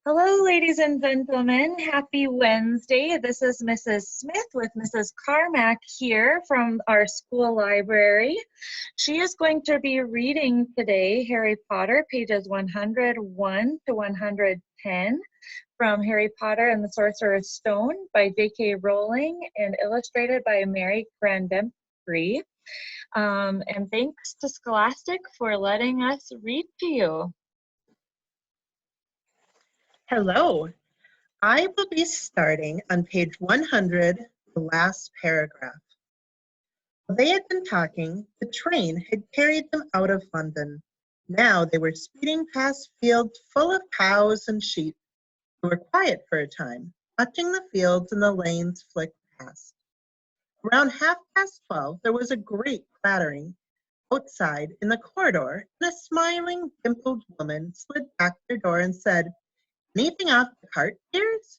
Hello, ladies and gentlemen. Happy Wednesday. This is Mrs. Smith with Mrs. Carmack here from our school library. She is going to be reading today Harry Potter, pages 101 to 110 from Harry Potter and the Sorcerer's Stone by JK Rowling and illustrated by Mary Grandpre. And thanks to Scholastic for letting us read to you. Hello, I will be starting on page 100, the last paragraph. While they had been talking, the train had carried them out of London. Now they were speeding past fields full of cows and sheep. They were quiet for a time, watching the fields and the lanes flick past. Around 12:30, there was a great clattering outside in the corridor, and a smiling, dimpled woman slid back their door and said, "Anything off the cart, dears?"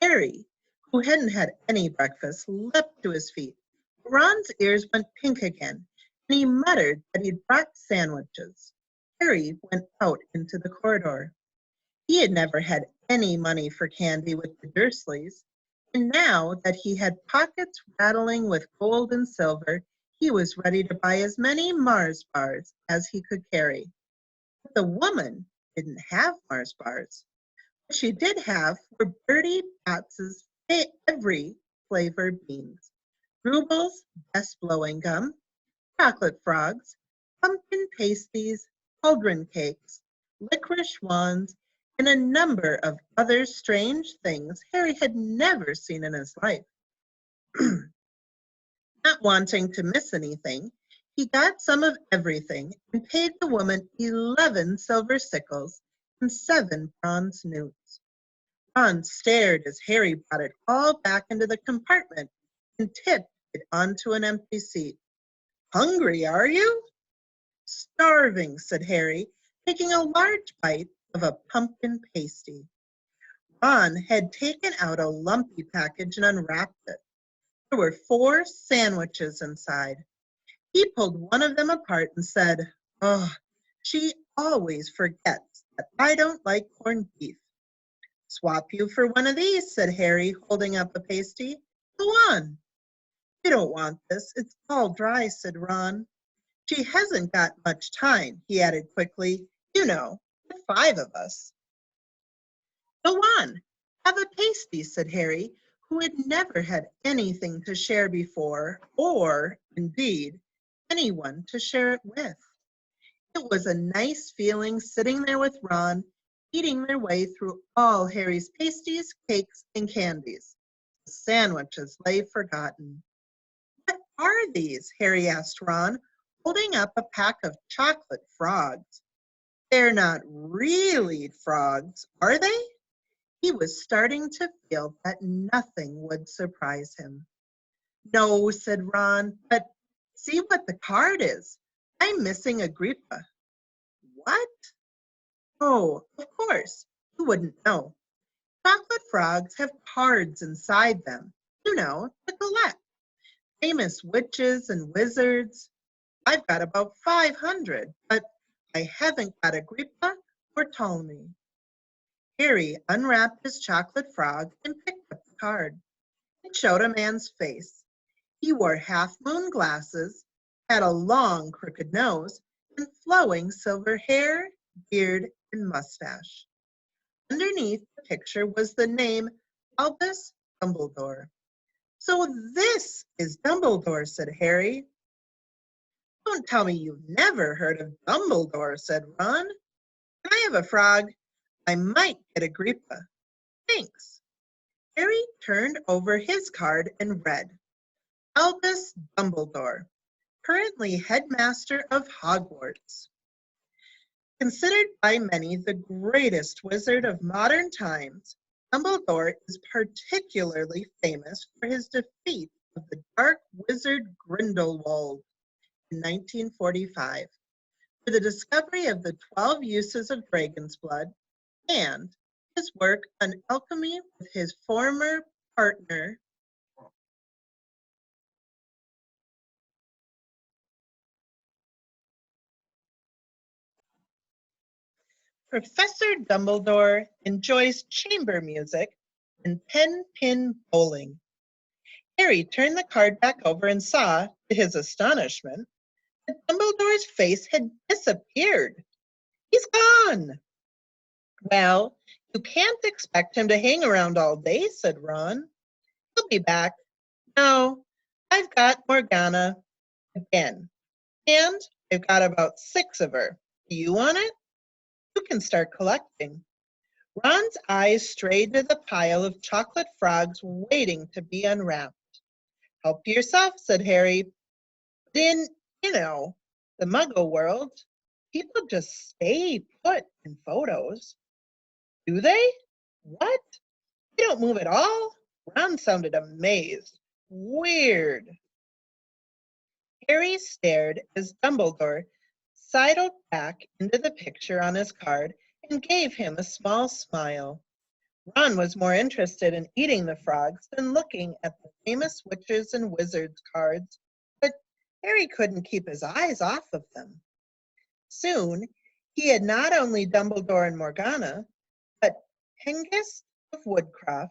Harry, who hadn't had any breakfast, leapt to his feet. Ron's ears went pink again, and he muttered that he'd brought sandwiches. Harry went out into the corridor. He had never had any money for candy with the Dursleys, and now that he had pockets rattling with gold and silver, he was ready to buy as many Mars bars as he could carry. But the woman didn't have Mars bars. What she did have were Bertie Bott's every flavored beans, Rubles' best blowing gum, chocolate frogs, pumpkin pasties, cauldron cakes, licorice wands, and a number of other strange things Harry had never seen in his life. Not wanting to miss anything, he got some of everything and paid the woman 11 silver sickles and 7 bronze newts. Ron stared as Harry brought it all back into the compartment and tipped it onto an empty seat. "Hungry, are you?" "Starving," said Harry, taking a large bite of a pumpkin pasty. Ron had taken out a lumpy package and unwrapped it. There were 4 sandwiches inside. He pulled one of them apart and said, "Oh, she always forgets that I don't like corned beef." "Swap you for one of these," said Harry, holding up a pasty. "Go on." "You don't want this. It's all dry," said Ron. "She hasn't got much time," he added quickly. "You know, the 5 of us." "Go on, have a pasty," said Harry, who had never had anything to share before, or, indeed, anyone to share it with. It was a nice feeling sitting there with Ron, eating their way through all Harry's pasties, cakes, and candies. The sandwiches lay forgotten. "What are these?" Harry asked Ron, holding up a pack of chocolate frogs. "They're not really frogs, are they?" He was starting to feel that nothing would surprise him. "No," said Ron, "but see what the card is. I'm missing Agrippa." "What?" "Oh, of course, you wouldn't know. Chocolate frogs have cards inside them, you know, to collect. Famous witches and wizards. I've got about 500, but I haven't got Agrippa or Ptolemy." Harry unwrapped his chocolate frog and picked up the card. It showed a man's face. He wore half-moon glasses, had a long, crooked nose, and flowing silver hair, beard, and mustache. Underneath the picture was the name Albus Dumbledore. "So this is Dumbledore," said Harry. "Don't tell me you've never heard of Dumbledore," said Ron. "Can I have a frog? I might get Agrippa. Thanks." Harry turned over his card and read, "Albus Dumbledore, currently headmaster of Hogwarts. Considered by many the greatest wizard of modern times, Dumbledore is particularly famous for his defeat of the dark wizard Grindelwald in 1945, for the discovery of the 12 uses of dragon's blood, and his work on alchemy with his former partner, Professor Dumbledore enjoys chamber music and pen-pin bowling. Harry turned the card back over and saw, to his astonishment, that Dumbledore's face had disappeared. He's gone. Well, you can't expect him to hang around all day, said Ron. He'll be back. No, I've got Morgana again. And I've got about 6 of her. Do you want it? You can start collecting. Ron's eyes strayed to the pile of chocolate frogs waiting to be unwrapped. Help yourself, said Harry. But in, the Muggle world, people just stay put in photos. Do they? What? They don't move at all? Ron sounded amazed. Weird. Harry stared as Dumbledore sidled back into the picture on his card and gave him a small smile. Ron was more interested in eating the frogs than looking at the famous witches and wizards cards, but Harry couldn't keep his eyes off of them. Soon, he had not only Dumbledore and Morgana, but Hengist of Woodcroft,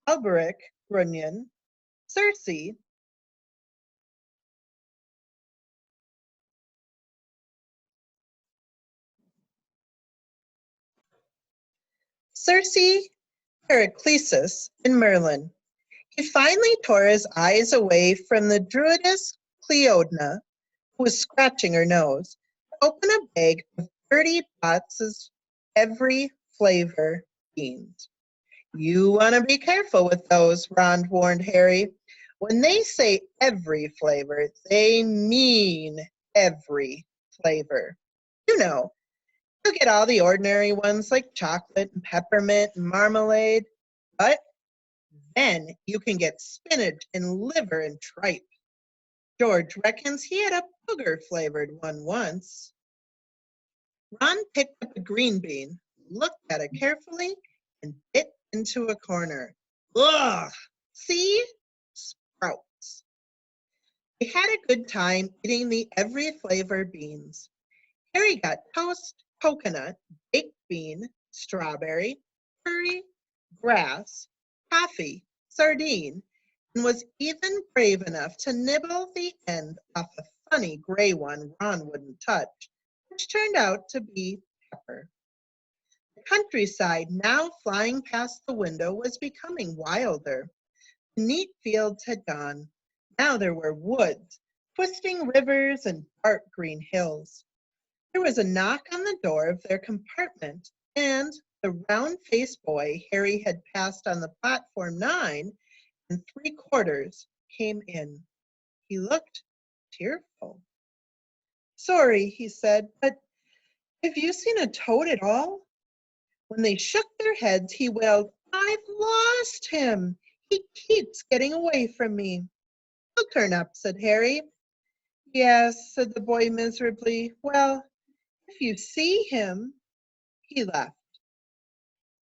Alberic Grunion, Circe, Heraclesis, and Merlin. He finally tore his eyes away from the druidess Cleodna, who was scratching her nose, to open a bag of 30 boxes every flavor beans. You want to be careful with those, Ron warned Harry. When they say every flavor, they mean every flavor. You get all the ordinary ones like chocolate and peppermint and marmalade, but then you can get spinach and liver and tripe. George reckons he had a booger-flavored one once. Ron picked up a green bean, looked at it carefully, and bit into a corner. Ugh! See? Sprouts. They had a good time eating the every flavor beans. Harry got toast, coconut, baked bean, strawberry, curry, grass, coffee, sardine, and was even brave enough to nibble the end off a funny gray one Ron wouldn't touch, which turned out to be pepper. The countryside, now flying past the window, was becoming wilder. The neat fields had gone. Now there were woods, twisting rivers, and dark green hills. There was a knock on the door of their compartment, and the round-faced boy Harry had passed on the platform 9 3/4 came in. He looked tearful. Sorry, he said, but have you seen a toad at all? When they shook their heads, he wailed, I've lost him. He keeps getting away from me. He'll turn up, said Harry. Yes, said the boy miserably. Well, if you see him, he left.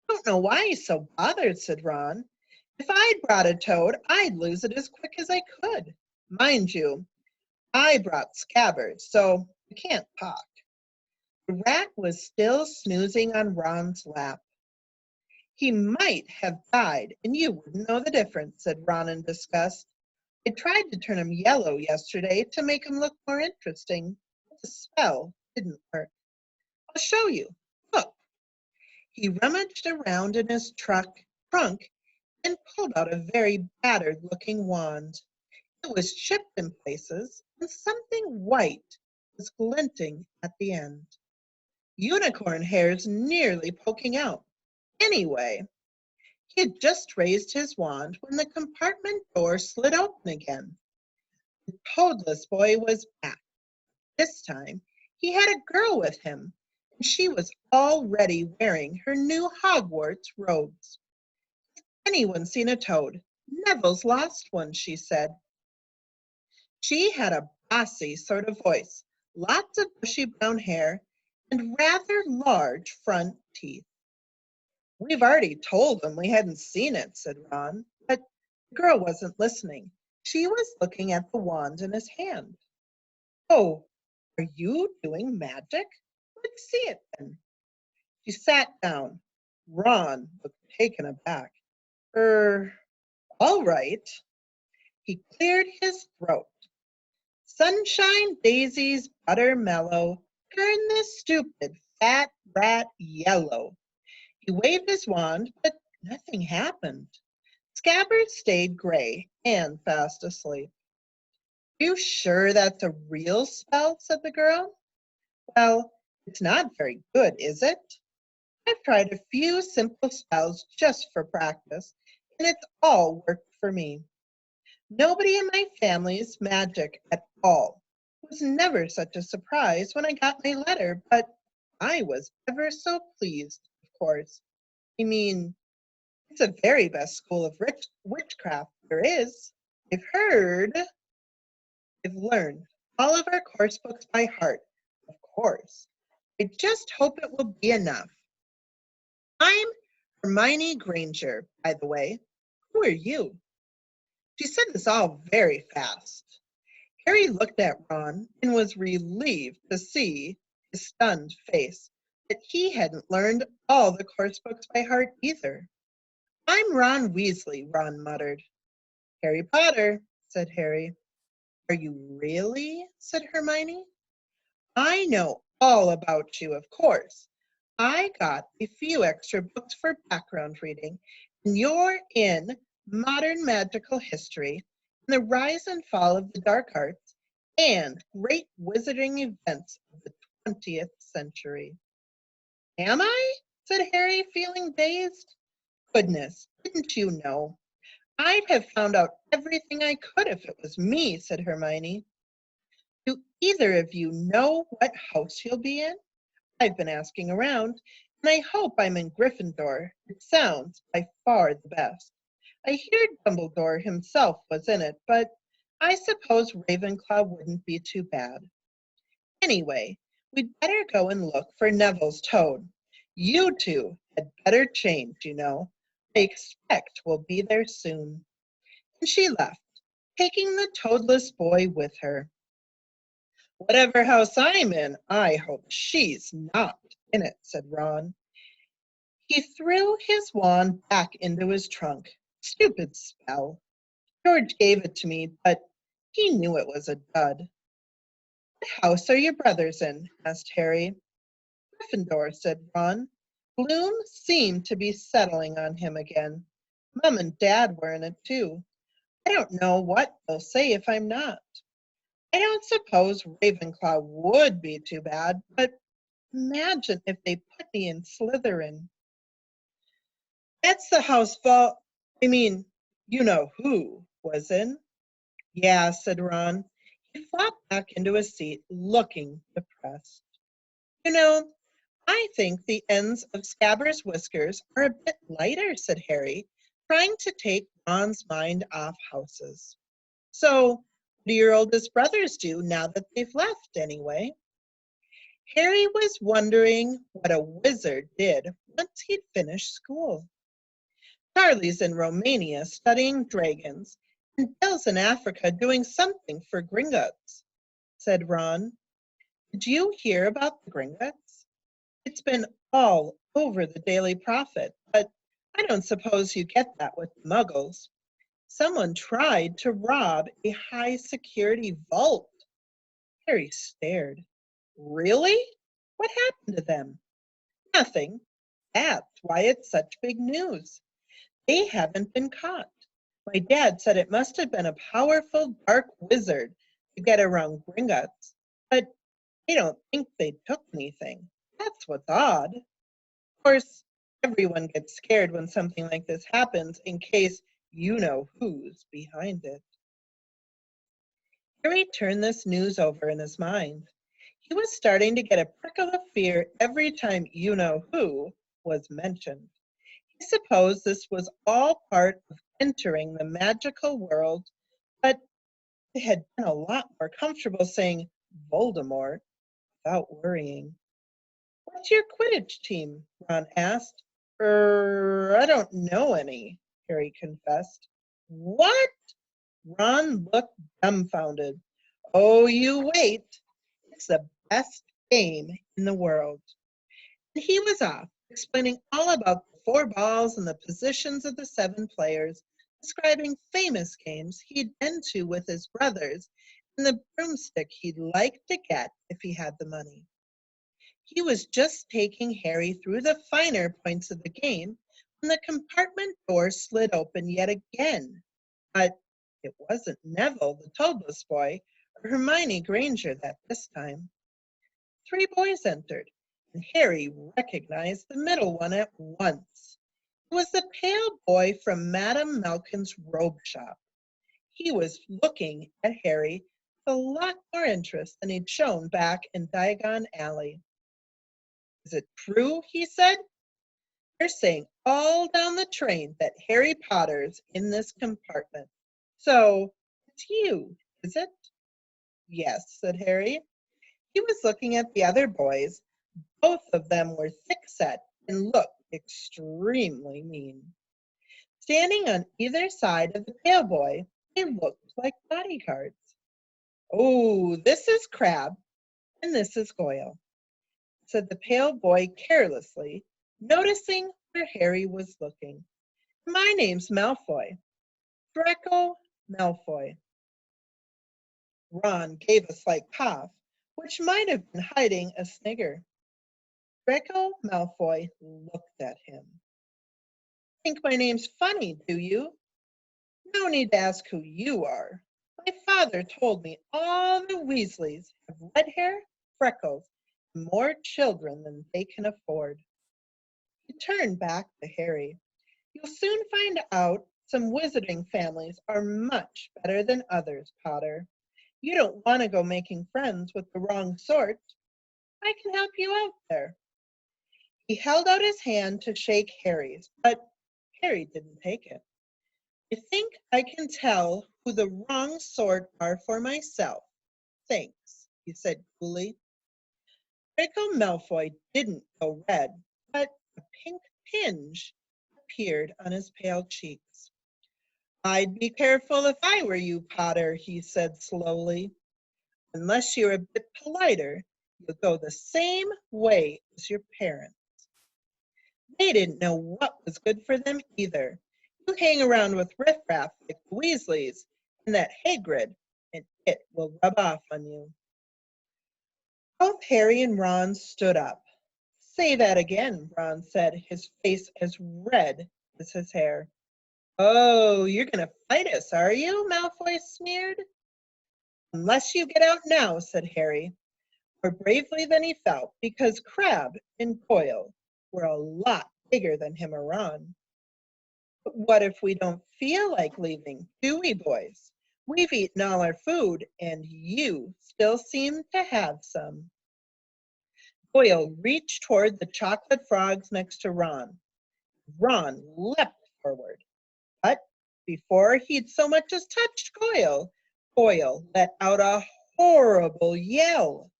I don't know why he's so bothered, said Ron. If I'd brought a toad, I'd lose it as quick as I could. Mind you, I brought Scabbers, so I can't talk. The rat was still snoozing on Ron's lap. He might have died, and you wouldn't know the difference, said Ron in disgust. I tried to turn him yellow yesterday to make him look more interesting, but the spell didn't work. I'll show you. Look. He rummaged around in his trunk and pulled out a very battered-looking wand. It was chipped in places, and something white was glinting at the end. Unicorn hairs nearly poking out. Anyway, he had just raised his wand when the compartment door slid open again. The toadless boy was back. This time, he had a girl with him, and she was already wearing her new Hogwarts robes. Has anyone seen a toad? Neville's lost one, she said. She had a bossy sort of voice, lots of bushy brown hair, and rather large front teeth. We've already told them we hadn't seen it, said Ron, but the girl wasn't listening. She was looking at the wand in his hand. Oh, are you doing magic? Let's see it then. She sat down. Ron looked taken aback. All right. He cleared his throat. Sunshine daisies butter mellow, turn this stupid fat rat yellow. He waved his wand, but nothing happened. Scabbard stayed gray and fast asleep. You sure that's a real spell? Said the girl. Well, it's not very good, is it? I've tried a few simple spells just for practice, and it's all worked for me. Nobody in my family's magic at all. It was never such a surprise when I got my letter, but I was ever so pleased, of course. I mean, it's the very best school of witchcraft there is. I've heard, I've learned all of our course books by heart, of course. I just hope it will be enough. I'm Hermione Granger, by the way. Who are you? She said this all very fast. Harry looked at Ron and was relieved to see his stunned face, that he hadn't learned all the course books by heart either. I'm Ron Weasley, Ron muttered. Harry Potter, said Harry. Are you really? Said Hermione. I know all about you, of course. I got a few extra books for background reading, and you're in modern magical history, and the rise and fall of the dark arts, and great wizarding events of the 20th century. Am I? Said Harry, feeling dazed. Goodness, didn't you know? I'd have found out everything I could if it was me, said Hermione. Do either of you know what house you'll be in? I've been asking around, and I hope I'm in Gryffindor. It sounds by far the best. I hear Dumbledore himself was in it, but I suppose Ravenclaw wouldn't be too bad. Anyway, we'd better go and look for Neville's toad. You two had better change, you know. I expect we'll be there soon. And she left, taking the toadless boy with her. Whatever house I'm in, I hope she's not in it, said Ron. He threw his wand back into his trunk. Stupid spell. George gave it to me, but he knew it was a dud. What house are your brothers in? Asked Harry. Gryffindor, said Ron. Gloom seemed to be settling on him again. Mum and Dad were in it too. I don't know what they'll say if I'm not. I don't suppose Ravenclaw would be too bad, but imagine if they put me in Slytherin. That's the house you know who was in. Yeah, said Ron. He flopped back into his seat, looking depressed. You know, I think the ends of Scabbers' whiskers are a bit lighter, said Harry, trying to take Ron's mind off houses. So, what do your oldest brothers do now that they've left, anyway? Harry was wondering what a wizard did once he'd finished school. Charlie's in Romania studying dragons, and Bill's in Africa doing something for Gringotts, said Ron. Did you hear about the Gringotts? It's been all over the Daily Prophet, but I don't suppose you get that with the Muggles. Someone tried to rob a high-security vault. Harry stared. Really? What happened to them? Nothing. That's why it's such big news. They haven't been caught. My dad said it must have been a powerful dark wizard to get around Gringotts, but I don't think they took anything. That's what's odd. Of course, everyone gets scared when something like this happens in case you know who's behind it. Harry turned this news over in his mind. He was starting to get a prickle of fear every time you know who was mentioned. He supposed this was all part of entering the magical world, but it had been a lot more comfortable saying Voldemort without worrying. What's your Quidditch team? Ron asked. I don't know any, Harry confessed. What? Ron looked dumbfounded. Oh, you wait. It's the best game in the world. And he was off, explaining all about the 4 balls and the positions of the 7 players, describing famous games he'd been to with his brothers, and the broomstick he'd like to get if he had the money. He was just taking Harry through the finer points of the game when the compartment door slid open yet again. But it wasn't Neville, the toadless boy, or Hermione Granger this time. 3 boys entered, and Harry recognized the middle one at once. It was the pale boy from Madame Malkin's robe shop. He was looking at Harry with a lot more interest than he'd shown back in Diagon Alley. "Is it true," he said, "they're saying all down the train that Harry Potter's in this compartment. So it's you, is it?" "Yes," said Harry. He was looking at the other boys. Both of them were thick-set and looked extremely mean. Standing on either side of the pale boy, they looked like bodyguards. "Oh, this is Crabbe, and this is Goyle," said the pale boy carelessly, noticing where Harry was looking. "My name's Malfoy, Draco Malfoy." Ron gave a slight cough, which might have been hiding a snigger. Draco Malfoy looked at him. "Think my name's funny, do you? No need to ask who you are. My father told me all the Weasleys have red hair, freckles, and more children than they can afford." He turned back to Harry. "You'll soon find out some wizarding families are much better than others, Potter. You don't want to go making friends with the wrong sort. I can help you out there." He held out his hand to shake Harry's, but Harry didn't take it. "I think I can tell who the wrong sort are for myself. Thanks," he said coolly. Draco Malfoy didn't go red, but a pink tinge appeared on his pale cheeks. "I'd be careful if I were you, Potter," he said slowly. "Unless you're a bit politer, you'll go the same way as your parents. They didn't know what was good for them either. You hang around with riffraff like the Weasleys and that Hagrid, and it will rub off on you." Both Harry and Ron stood up. "Say that again," Ron said, his face as red as his hair. "Oh, you're going to fight us, are you?" Malfoy sneered. "Unless you get out now," said Harry, more bravely than he felt, because Crabbe and Goyle were a lot bigger than him or Ron. "But what if we don't feel like leaving, do we, boys? We've eaten all our food, and you still seem to have some." Goyle reached toward the chocolate frogs next to Ron. Ron leapt forward, but before he'd so much as touched Goyle, Goyle let out a horrible yell.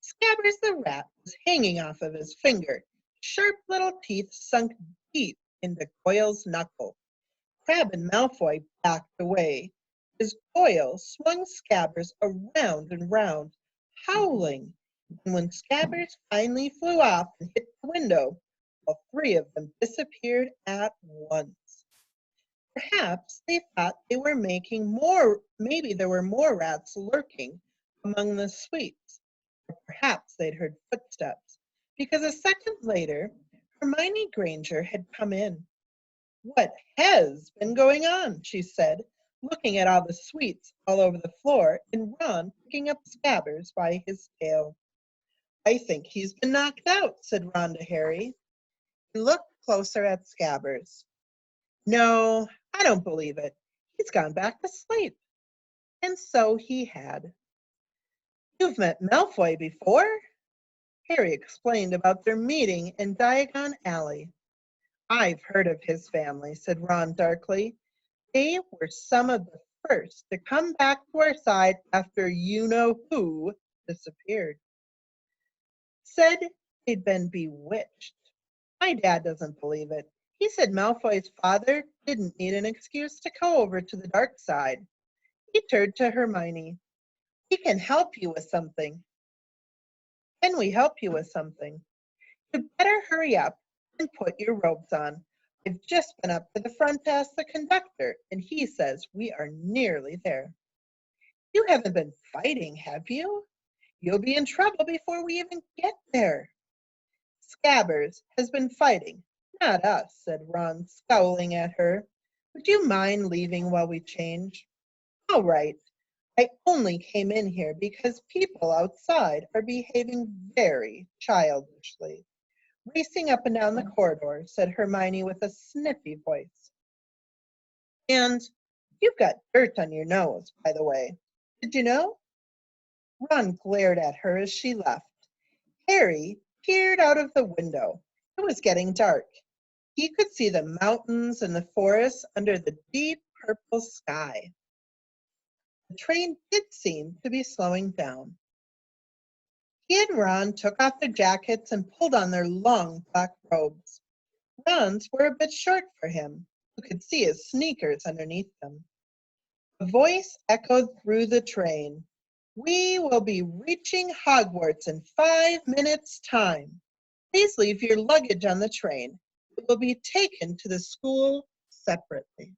Scabbers the rat was hanging off of his finger, sharp little teeth sunk deep into Goyle's knuckle. Crabbe and Malfoy backed away as Goyle swung Scabbers around and round, howling, and when Scabbers finally flew off and hit the window, all 3 of them disappeared at once. Perhaps they thought they were maybe there were more rats lurking among the sweets, or perhaps they'd heard footsteps, because a second later, Hermione Granger had come in. "What has been going on?" she said, looking at all the sweets all over the floor and Ron picking up Scabbers by his tail. "I think he's been knocked out," said Ron to Harry. He looked closer at Scabbers. "No, I don't believe it. He's gone back to sleep." And so he had. "You've met Malfoy before?" Harry explained about their meeting in Diagon Alley. "I've heard of his family," said Ron darkly. "They were some of the first to come back to our side after you-know-who disappeared. Said they'd been bewitched. My dad doesn't believe it. He said Malfoy's father didn't need an excuse to go over to the dark side." He turned to Hermione. "We can help you with something." "Can we help you with something?" "You'd better hurry up and put your robes on. I've just been up to the front to ask the conductor, and he says we are nearly there." "You haven't been fighting, have you? You'll be in trouble before we even get there." "Scabbers has been fighting, not us," said Ron, scowling at her. "Would you mind leaving while we change?" "All right. I only came in here because people outside are behaving very childishly." Racing up and down the corridor, said Hermione with a sniffy voice. "And you've got dirt on your nose, by the way. Did you know?" Ron glared at her as she left. Harry peered out of the window. It was getting dark. He could see the mountains and the forest under the deep purple sky. The train did seem to be slowing down. He and Ron took off their jackets and pulled on their long black robes. Ron's were a bit short for him. You could see his sneakers underneath them. A voice echoed through the train. "We will be reaching Hogwarts in 5 minutes' time. Please leave your luggage on the train. It will be taken to the school separately."